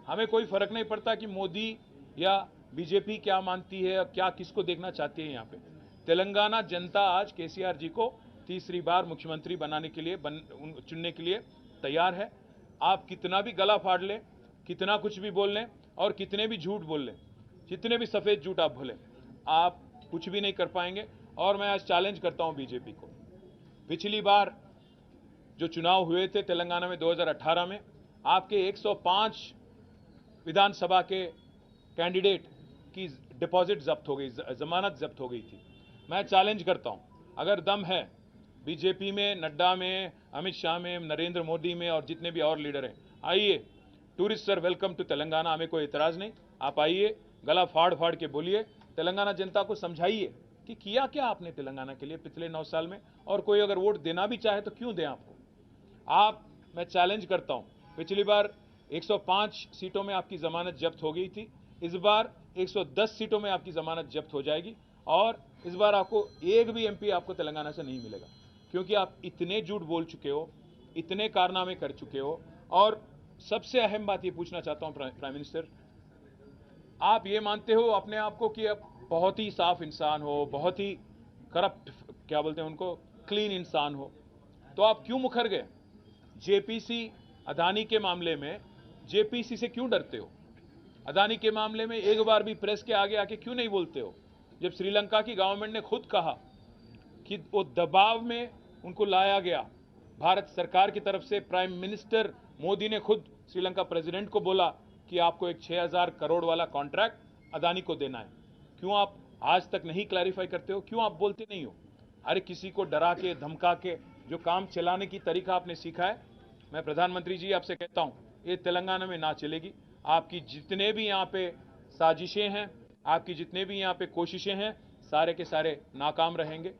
हमें कोई फर्क नहीं पड़ता कि मोदी या बीजेपी क्या मानती है, क्या किसको देखना चाहती है। यहाँ पे तेलंगाना जनता आज केसीआर जी को तीसरी बार मुख्यमंत्री बनाने के लिए चुनने के लिए तैयार है। आप कितना भी गला फाड़ लें, कितना कुछ भी बोल लें और कितने भी झूठ बोल लें, जितने भी सफेद झूठ आप बोलें, आप कुछ भी नहीं कर पाएंगे। और मैं आज चैलेंज करता हूं बीजेपी को। पिछली बार जो चुनाव हुए थे तेलंगाना में 2018 में, आपके 105 विधानसभा के कैंडिडेट की डिपॉजिट जब्त हो गई, जमानत जब्त हो गई थी। मैं चैलेंज करता हूं, अगर दम है बीजेपी में, नड्डा में, अमित शाह में, नरेंद्र मोदी में और जितने भी और लीडर हैं, आइए। Tourist sir welcome to Telangana, हमें कोई एतराज नहीं। आप आइए, गला फाड़ फाड़ के बोलिए, तेलंगाना जनता को समझाइए कि किया क्या आपने तेलंगाना के लिए पिछले 9 साल में। और कोई अगर वोट देना भी चाहे तो क्यों दें आपको। मैं चैलेंज करता हूं, पिछली बार 105 सीटों में आपकी जमानत जब्त हो गई थी, इस बार 110 सीटों में आपकी जमानत जब्त हो जाएगी। और इस बार आपको एक भी एमपी आपको तेलंगाना से नहीं मिलेगा, क्योंकि आप इतने झूठ बोल चुके हो, इतने कारनामे कर चुके हो। और सबसे अहम बात ये पूछना चाहता हूं प्राइम मिनिस्टर, आप ये मानते हो अपने आप को कि आप बहुत ही साफ इंसान हो, बहुत ही करप्ट, क्या बोलते हैं उनको, क्लीन इंसान हो, तो आप क्यों मुकर गए? जेपीसी अदानी के मामले में जेपीसी से क्यों डरते हो? अदानी के मामले में एक बार भी प्रेस के आगे आके क्यों नहीं बोलते हो? जब श्रीलंका की गवर्नमेंट ने खुद कहा कि वो दबाव में उनको लाया गया भारत सरकार की तरफ से, प्राइम मिनिस्टर मोदी ने खुद श्रीलंका प्रेसिडेंट को बोला कि आपको एक 6000 करोड़ वाला कॉन्ट्रैक्ट अदानी को देना है, क्यों आप आज तक नहीं क्लैरिफाई करते हो? क्यों आप बोलते नहीं हो? अरे किसी को डरा के धमका के जो काम चलाने की तरीका आपने सीखा है, मैं प्रधानमंत्री जी आपसे कहता हूं, ये तेलंगाना में ना चलेगी। आपकी जितने भी यहाँ पे साजिशें हैं, आपकी जितने भी यहाँ पे कोशिशें हैं, सारे के सारे नाकाम रहेंगे।